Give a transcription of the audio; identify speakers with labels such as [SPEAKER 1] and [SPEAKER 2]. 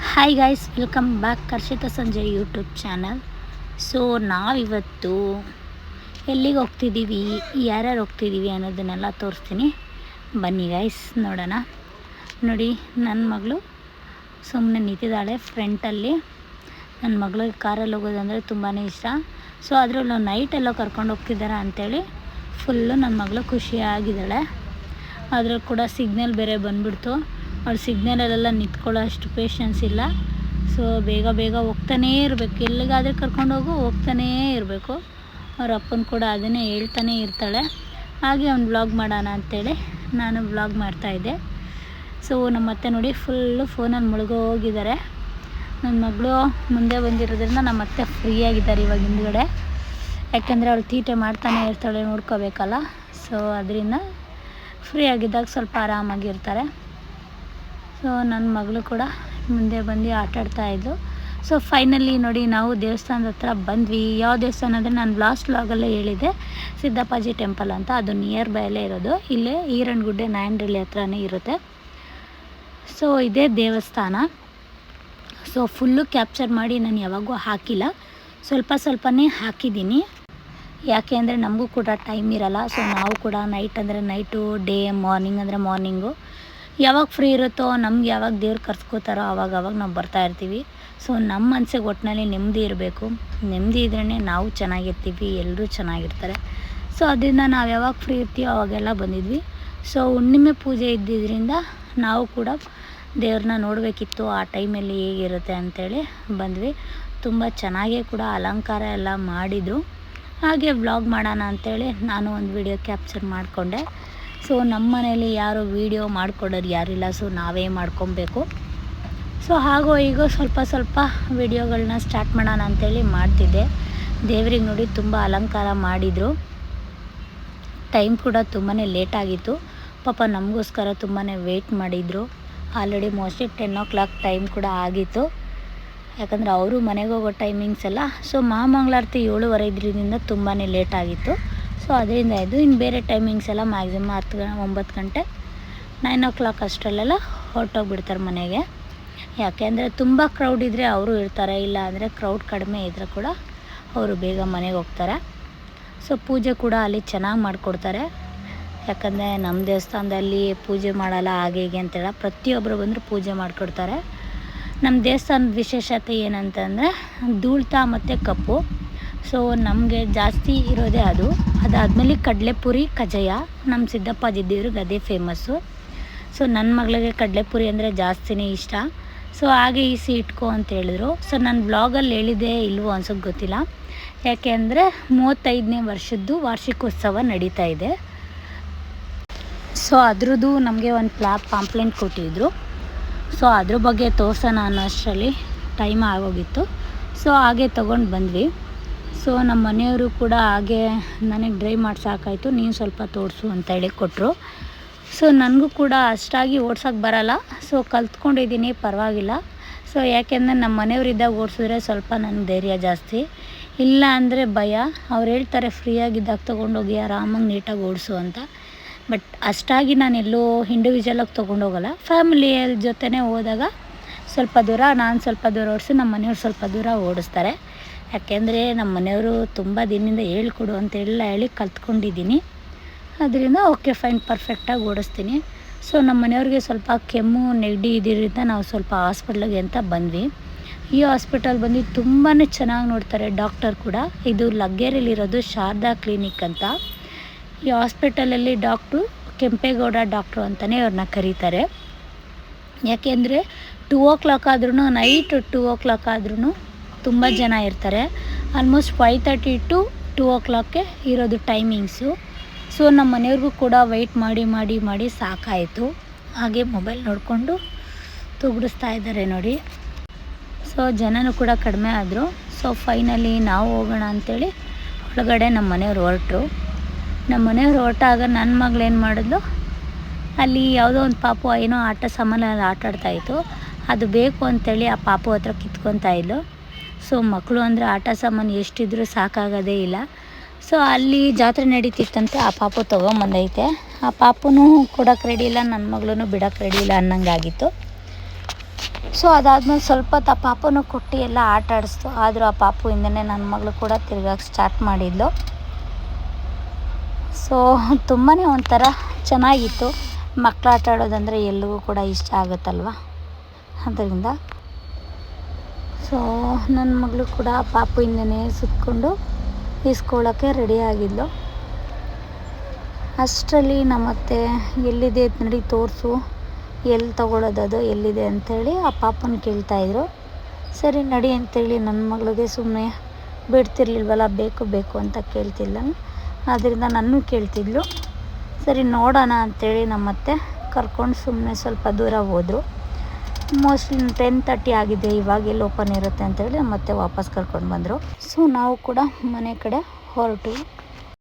[SPEAKER 1] Hi guys, welcome back Harshita Sanjay YouTube channel. So ನಾವಿವತ್ತು ಎಲ್ಲಿಗೆ ಹೋಗ್ತಿದ್ದೀವಿ, ಯಾರ್ಯಾರು ಹೋಗ್ತಿದ್ದೀವಿ ಅನ್ನೋದನ್ನೆಲ್ಲ ತೋರಿಸ್ತೀನಿ. ಬನ್ನಿ ಗೈಸ್ ನೋಡೋಣ. ನೋಡಿ, ನನ್ನ ಮಗಳು ಸುಮ್ಮನೆ ನಿಂತಿದ್ದಾಳೆ ಫ್ರಂಟಲ್ಲಿ. ನನ್ನ ಮಗಳಿಗೆ ಕಾರಲ್ಲಿ ಹೋಗೋದಂದರೆ ತುಂಬಾ ಇಷ್ಟ. ಸೊ ಅದರಲ್ಲೂ ನೈಟೆಲ್ಲೋ ಕರ್ಕೊಂಡು ಹೋಗ್ತಿದ್ದಾರೆ ಅಂಥೇಳಿ ಫುಲ್ಲು ನನ್ನ ಮಗಳು ಖುಷಿಯಾಗಿದ್ದಾಳೆ. ಅದ್ರಲ್ಲಿ ಕೂಡ ಸಿಗ್ನಲ್ ಬೇರೆ ಬಂದುಬಿಡ್ತು. ಅವ್ಳು ಸಿಗ್ನಲಲ್ಲೆಲ್ಲ ನಿಂತ್ಕೊಳ್ಳೋ ಅಷ್ಟು ಪೇಷನ್ಸ್ ಇಲ್ಲ. ಸೊ ಬೇಗ ಬೇಗ ಹೋಗ್ತಾನೇ ಇರಬೇಕು, ಎಲ್ಲಿಗಾದರೂ ಕರ್ಕೊಂಡೋಗು ಹೋಗ್ತಾನೇ ಇರಬೇಕು. ಅವ್ರ ಅಪ್ಪನ ಕೂಡ ಅದನ್ನೇ ಹೇಳ್ತಾನೆ ಇರ್ತಾಳೆ. ಹಾಗೆ ಅವ್ನು ವ್ಲಾಗ್ ಮಾಡೋಣ ಅಂಥೇಳಿ ನಾನು ವ್ಲಾಗ್ ಮಾಡ್ತಾಯಿದ್ದೆ. ಸೊ ನಮ್ಮ ಅತ್ತೆ ನೋಡಿ ಫುಲ್ಲು ಫೋನಲ್ಲಿ ಮುಳುಗೋಗಿದ್ದಾರೆ. ನನ್ನ ಮಗಳು ಮುಂದೆ ಬಂದಿರೋದ್ರಿಂದ ನಮ್ಮ ಅತ್ತೆ ಫ್ರೀಯಾಗಿದ್ದಾರೆ ಇವಾಗ ಹಿಂದ್ಗಡೆ. ಯಾಕೆಂದರೆ ಅವಳು ತೀಟೆ ಮಾಡ್ತಾನೆ ಇರ್ತಾಳೆ, ನೋಡ್ಕೋಬೇಕಲ್ಲ. ಸೊ ಅದರಿಂದ ಫ್ರೀ ಆಗಿದ್ದಾಗ ಸ್ವಲ್ಪ ಆರಾಮಾಗಿರ್ತಾರೆ. ಸೊ ನನ್ನ ಮಗಳು ಕೂಡ ಮುಂದೆ ಬಂದು ಆಟಾಡ್ತಾಯಿದ್ಲು. ಸೊ ಫೈನಲಿ ನೋಡಿ, ನಾವು ದೇವಸ್ಥಾನದ ಹತ್ರ ಬಂದ್ವಿ. ಯಾವ ದೇವಸ್ಥಾನ ಅಂದರೆ ನಾನು ಲಾಸ್ಟ್ ವ್ಲಾಗಲ್ಲೇ ಹೇಳಿದೆ, ಸಿದ್ದಪ್ಪಾಜಿ ಟೆಂಪಲ್ ಅಂತ. ಅದು ನಿಯರ್ ಬೈಲೇ ಇರೋದು, ಇಲ್ಲೇ ಈರಣ್ಣಗುಡ್ಡೆ ನಾಯಂಡ್ರಳ್ಳಿ ಹತ್ರನೇ ಇರುತ್ತೆ. ಸೊ ಇದೇ ದೇವಸ್ಥಾನ. ಸೊ ಫುಲ್ಲು ಕ್ಯಾಪ್ಚರ್ ಮಾಡಿ ನಾನು ಯಾವಾಗೂ ಹಾಕಿಲ್ಲ, ಸ್ವಲ್ಪ ಸ್ವಲ್ಪನೇ ಹಾಕಿದ್ದೀನಿ. ಯಾಕೆ ಅಂದರೆ ನಮಗೂ ಕೂಡ ಟೈಮ್ ಇರಲ್ಲ. ಸೊ ನಾವು ಕೂಡ ನೈಟ್ ಅಂದರೆ ನೈಟು, ಡೇ ಮಾರ್ನಿಂಗ್ ಅಂದರೆ ಮಾರ್ನಿಂಗು, ಯಾವಾಗ ಫ್ರೀ ಇರುತ್ತೋ, ನಮ್ಗೆ ಯಾವಾಗ ದೇವ್ರು ಕರ್ಸ್ಕೋತಾರೋ ಆವಾಗ ನಾವು ಬರ್ತಾಯಿರ್ತೀವಿ. ಸೊ ನಮ್ಮ ಮನಸ್ಸಿಗೆ ಒಟ್ಟಿನಲ್ಲಿ ನೆಮ್ಮದಿ ಇರಬೇಕು. ನೆಮ್ಮದಿ ಇದ್ರೇ ನಾವು ಚೆನ್ನಾಗಿರ್ತೀವಿ, ಎಲ್ಲರೂ ಚೆನ್ನಾಗಿರ್ತಾರೆ. ಸೊ ಅದರಿಂದ ನಾವು ಯಾವಾಗ ಫ್ರೀ ಇರ್ತೀವೋ ಅವಾಗೆಲ್ಲ ಬಂದಿದ್ವಿ. ಸೊ ಹುಣ್ಣಿಮೆ ಪೂಜೆ ಇದ್ದಿದ್ದರಿಂದ ನಾವು ಕೂಡ ದೇವ್ರನ್ನ ನೋಡಬೇಕಿತ್ತು, ಆ ಟೈಮಲ್ಲಿ ಹೇಗಿರುತ್ತೆ ಅಂಥೇಳಿ ಬಂದ್ವಿ. ತುಂಬ ಚೆನ್ನಾಗೇ ಕೂಡ ಅಲಂಕಾರ ಎಲ್ಲ ಮಾಡಿದರು. ಹಾಗೆ ವ್ಲಾಗ್ ಮಾಡೋಣ ಅಂಥೇಳಿ ನಾನು ಒಂದು ವಿಡಿಯೋ ಕ್ಯಾಪ್ಚರ್ ಮಾಡಿಕೊಂಡೆ. ಸೊ ನಮ್ಮ ಮನೇಲಿ ಯಾರು ವೀಡಿಯೋ ಮಾಡಿಕೊಡೋರು ಯಾರಿಲ್ಲ, ಸೊ ನಾವೇ ಮಾಡ್ಕೊಬೇಕು. ಸೊ ಹಾಗೋ ಹೀಗೋ ಸ್ವಲ್ಪ ಸ್ವಲ್ಪ ವೀಡಿಯೋಗಳನ್ನ ಸ್ಟಾರ್ಟ್ ಮಾಡೋಣ ಅಂಥೇಳಿ ಮಾಡ್ತಿದ್ದೆ. ದೇವ್ರಿಗೆ ನೋಡಿ ತುಂಬ ಅಲಂಕಾರ ಮಾಡಿದರು. ಟೈಮ್ ಕೂಡ ತುಂಬಾ ಲೇಟಾಗಿತ್ತು. ಪಾಪ ನಮಗೋಸ್ಕರ ತುಂಬಾ ವೆಯ್ಟ್ ಮಾಡಿದರು. ಆಲ್ರೆಡಿ ಮೋಸ್ಟ್ಲಿ 10 o'clock ಟೈಮ್ ಕೂಡ ಆಗಿತ್ತು. ಯಾಕಂದರೆ ಅವರು ಮನೆಗೆ ಹೋಗೋ ಟೈಮಿಂಗ್ಸ್ ಎಲ್ಲ. ಸೊ ಮಹಾಮಂಗಳಾರತಿ 7:15 ಇದರಿಂದ ತುಂಬಾ ಲೇಟಾಗಿತ್ತು. ಸೊ ಅದರಿಂದ ಇದು ಇನ್ನು ಬೇರೆ ಟೈಮಿಂಗ್ಸ್ ಎಲ್ಲ ಮ್ಯಾಕ್ಸಿಮಮ್ 9 ಗಂಟೆ 9 o'clock ಅಷ್ಟರಲ್ಲೆಲ್ಲ ಹೊರಟೋಗ್ಬಿಡ್ತಾರೆ ಮನೆಗೆ. ಯಾಕೆಂದರೆ ತುಂಬ ಕ್ರೌಡ್ ಇದ್ದರೆ ಅವರು ಇರ್ತಾರೆ, ಇಲ್ಲ ಅಂದರೆ ಕ್ರೌಡ್ ಕಡಿಮೆ ಇದ್ದರೆ ಕೂಡ ಅವರು ಬೇಗ ಮನೆಗೆ ಹೋಗ್ತಾರೆ. ಸೊ ಪೂಜೆ ಕೂಡ ಅಲ್ಲಿ ಚೆನ್ನಾಗಿ ಮಾಡಿಕೊಡ್ತಾರೆ. ಯಾಕಂದರೆ ನಮ್ಮ ದೇವಸ್ಥಾನದಲ್ಲಿ ಪೂಜೆ ಮಾಡಲ್ಲ ಹಾಗೆ ಹೀಗೆ ಅಂತೇಳ, ಪ್ರತಿಯೊಬ್ಬರು ಬಂದರೂ ಪೂಜೆ ಮಾಡಿಕೊಡ್ತಾರೆ. ನಮ್ಮ ದೇವಸ್ಥಾನದ ವಿಶೇಷತೆ ಏನಂತಂದರೆ ಧೂಳ್ತಾ ಮತ್ತು ಕಪ್ಪು. ಸೊ ನಮಗೆ ಜಾಸ್ತಿ ಇರೋದೇ ಅದು. ಅದಾದಮೇಲೆ ಕಡಲೆಪುರಿ, ಕಜ್ಜಾಯ. ನಮ್ಮ ಸಿದ್ದಪ್ಪಾಜಿ ದೇವ್ರಿಗೆ ಅದೇ ಫೇಮಸ್ಸು. ಸೊ ನನ್ನ ಮಗಳಿಗೆ ಕಡಲೆಪುರಿ ಅಂದರೆ ಜಾಸ್ತಿನೇ ಇಷ್ಟ. ಸೊ ಹಾಗೆ ಈಸಿ ಇಟ್ಕೊ ಅಂತ ಹೇಳಿದ್ರು. ಸೊ ನಾನು ಬ್ಲಾಗಲ್ಲಿ ಹೇಳಿದ್ದೆ ಇಲ್ವೋ ಅನ್ಸೋಕ್ಕೆ ಗೊತ್ತಿಲ್ಲ. ಯಾಕೆ ಅಂದರೆ 35ನೇ ವರ್ಷದ್ದು ವಾರ್ಷಿಕೋತ್ಸವ ನಡೀತಾ ಇದೆ. ಸೊ ಅದ್ರದ್ದು ನಮಗೆ ಒಂದು ಪಾಂಪ್ಲೆಂಟ್ ಕೊಟ್ಟಿದ್ದರು. ಸೊ ಅದ್ರ ಬಗ್ಗೆ ತೋರ್ಸೋಣ ಅನ್ನೋ ಅಷ್ಟರಲ್ಲಿ ಟೈಮ್ ಆಗೋಗಿತ್ತು. ಸೊ ಹಾಗೆ ತೊಗೊಂಡು ಬಂದ್ವಿ. ಸೊ ನಮ್ಮ ಮನೆಯವರು ಕೂಡ ಹಾಗೆ ನನಗೆ ಡ್ರೈವ್ ಮಾಡಿ ಸಾಕಾಯಿತು, ನೀನು ಸ್ವಲ್ಪ ತೋರಿಸು ಅಂತ ಹೇಳಿ ಕೊಟ್ಟರು. ಸೊ ನನಗೂ ಕೂಡ ಅಷ್ಟಾಗಿ ಓಡ್ಸೋಕ್ಕೆ ಬರಲ್ಲ. ಸೊ ಕಲ್ತ್ಕೊಂಡಿದ್ದೀನಿ, ಪರವಾಗಿಲ್ಲ. ಸೊ ಯಾಕೆಂದರೆ ನಮ್ಮ ಮನೆಯವರಿದ್ದಾಗ ಓಡಿಸಿದ್ರೆ ಸ್ವಲ್ಪ ನನಗೆ ಧೈರ್ಯ ಜಾಸ್ತಿ, ಇಲ್ಲ ಅಂದರೆ ಭಯ. ಅವ್ರು ಹೇಳ್ತಾರೆ ಫ್ರೀಯಾಗಿದ್ದಾಗ ತೊಗೊಂಡೋಗಿ ಆರಾಮಾಗಿ ನೀಟಾಗಿ ಓಡಿಸು ಅಂತ. ಬಟ್ ಅಷ್ಟಾಗಿ ನಾನೆಲ್ಲೋ ಇಂಡಿವಿಜುವಲಾಗಿ ತೊಗೊಂಡೋಗಲ್ಲ. ಫ್ಯಾಮಿಲಿಯ ಜೊತೆನೇ ಹೋದಾಗ ಸ್ವಲ್ಪ ದೂರ ನಾನು ಸ್ವಲ್ಪ ದೂರ ಓಡಿಸಿ, ನಮ್ಮ ಮನೆಯವ್ರು ಸ್ವಲ್ಪ ದೂರ ಓಡಿಸ್ತಾರೆ. ಯಾಕೆಂದರೆ ನಮ್ಮ ಮನೆಯವರು ತುಂಬ ದಿನದಿಂದ ಹೇಳ್ಕೊಡು ಅಂತೆಲ್ಲ ಹೇಳಿ ಕಲ್ತ್ಕೊಂಡಿದ್ದೀನಿ. ಅದರಿಂದ ಓಕೆ ಫೈನ್, ಪರ್ಫೆಕ್ಟಾಗಿ ಓಡಿಸ್ತೀನಿ. ಸೊ ನಮ್ಮ ಮನೆಯವ್ರಿಗೆ ಸ್ವಲ್ಪ ಕೆಮ್ಮು ನೆಗಡಿ ಇದ್ದಿದ್ದರಿಂದ ನಾವು ಸ್ವಲ್ಪ ಹಾಸ್ಪಿಟ್ಲಿಗೆ ಅಂತ ಬಂದ್ವಿ. ಈ ಹಾಸ್ಪಿಟಲ್ ಬಂದು ತುಂಬಾ ಚೆನ್ನಾಗಿ ನೋಡ್ತಾರೆ ಡಾಕ್ಟರ್ ಕೂಡ. ಇದು ಲಗ್ಗೆರೆಯಲ್ಲಿರೋದು ಶಾರದಾ ಕ್ಲಿನಿಕ್ ಅಂತ. ಈ ಹಾಸ್ಪಿಟಲಲ್ಲಿ ಡಾಕ್ಟ್ರು ಕೆಂಪೇಗೌಡ ಡಾಕ್ಟ್ರು ಅಂತಲೇ ಅವ್ರನ್ನ ಕರೀತಾರೆ. ಯಾಕೆಂದರೆ 2 o'clock ಆದ್ರೂ, ನೈಟ್ 2 o'clock ಆದ್ರೂ ತುಂಬ ಜನ ಇರ್ತಾರೆ. ಆಲ್ಮೋಸ್ಟ್ 5:30 to 2 o'clock ಇರೋದು ಟೈಮಿಂಗ್ಸು. ಸೊ ನಮ್ಮ ಮನೆಯವ್ರಿಗೂ ಕೂಡ ವೆಯ್ಟ್ ಮಾಡಿ ಮಾಡಿ ಮಾಡಿ ಸಾಕಾಯಿತು. ಹಾಗೆ ಮೊಬೈಲ್ ನೋಡಿಕೊಂಡು ತುಗುಡಿಸ್ತಾ ಇದ್ದಾರೆ ನೋಡಿ. ಸೊ ಜನನೂ ಕೂಡ ಕಡಿಮೆ ಆದರು. ಸೊ ಫೈನಲಿ ನಾವು ಹೋಗೋಣ ಅಂಥೇಳಿ ಒಳಗಡೆ ನಮ್ಮ ಮನೆಯವ್ರು ಹೊರಟರು. ನಮ್ಮ ಮನೆಯವ್ರು ಹೊರಟಾಗ ನನ್ನ ಮಗಳೇನು ಮಾಡಿದ್ಲು, ಅಲ್ಲಿ ಯಾವುದೋ ಒಂದು ಪಾಪು ಏನೋ ಆಟ ಸಾಮಾನಲ್ಲಿ ಆಟಾಡ್ತಾಯಿತ್ತು. ಅದು ಬೇಕು ಅಂಥೇಳಿ ಆ ಪಾಪು ಹತ್ರ ಕಿತ್ಕೊತಾ ಇದ್ಲು. ಸೊ ಮಕ್ಕಳು ಅಂದರೆ ಆಟ ಸಾಮಾನು ಎಷ್ಟಿದ್ರೂ ಸಾಕಾಗೋದೇ ಇಲ್ಲ. ಸೊ ಅಲ್ಲಿ ಜಾತ್ರೆ ನಡೀತಿತ್ತಂತೆ, ಆ ಪಾಪು ತೊಗೊಂಬಂದೈತೆ. ಆ ಪಾಪುನೂ ಕೊಡೋಕ್ಕೆ ರೆಡಿ ಇಲ್ಲ, ನನ್ನ ಮಗಳೂ ಬಿಡೋಕ್ಕೆ ರೆಡಿ ಇಲ್ಲ ಅನ್ನಂಗಾಗಿತ್ತು. ಸೊ ಅದಾದ್ಮೇಲೆ ಸ್ವಲ್ಪ ಹೊತ್ತು ಆ ಪಾಪನೂ ಕೊಟ್ಟು ಎಲ್ಲ ಆಟ ಆಡಿಸ್ತು. ಆದರೂ ಆ ಪಾಪು ಹಿಂದೆಯೇ ನನ್ನ ಮಗಳು ಕೂಡ ತಿರ್ಗಕ್ಕೆ ಸ್ಟಾರ್ಟ್ ಮಾಡಿದ್ಲು. ಸೊ ತುಂಬಾ ಒಂಥರ ಚೆನ್ನಾಗಿತ್ತು. ಮಕ್ಕಳು ಆಟ ಆಡೋದಂದರೆ ಎಲ್ರಿಗೂ ಕೂಡ ಇಷ್ಟ ಆಗುತ್ತಲ್ವ, ಅದರಿಂದ ಸೊ ನನ್ನ ಮಗಳು ಕೂಡ ಪಾಪು ಹಿಂದೆಯೇ ಸುತ್ತಕೊಂಡು ಈಸ್ಕೊಳ್ಳೋಕ್ಕೆ ರೆಡಿ ಆಗಿದ್ಲು. ಅಷ್ಟರಲ್ಲಿ ನಮ್ಮತ್ತೆ ಎಲ್ಲಿದೆ ನಡಿ ತೋರಿಸು, ಎಲ್ಲಿ ತೊಗೊಳೋದದು ಎಲ್ಲಿದೆ ಅಂಥೇಳಿ ಆ ಪಾಪನ ಕೇಳ್ತಾಯಿದ್ರು. ಸರಿ ನಡಿ ಅಂತೇಳಿ ನನ್ನ ಮಗಳಿಗೆ ಸುಮ್ಮನೆ ಬಿಡ್ತಿರ್ಲಿಲ್ವಲ್ಲ, ಬೇಕು ಬೇಕು ಅಂತ ಕೇಳ್ತಿಲ್ಲ, ಆದ್ದರಿಂದ ನನ್ನೂ ಕೇಳ್ತಿದ್ಲು. ಸರಿ ನೋಡೋಣ ಅಂಥೇಳಿ ನಮ್ಮತ್ತೆ ಕರ್ಕೊಂಡು ಸುಮ್ಮನೆ ಸ್ವಲ್ಪ ದೂರ ಹೋದರು. ಮೋಸ್ಟ್ಲಿ 10:30 ಆಗಿದೆ, ಇವಾಗ ಎಲ್ಲಿ ಓಪನ್ ಇರುತ್ತೆ ಅಂತೇಳಿ ನಮ್ಮತ್ತೆ ವಾಪಸ್ ಕರ್ಕೊಂಡು ಬಂದರು. ಸೊ ನಾವು ಕೂಡ ಮನೆ ಕಡೆ ಹೊರಟು.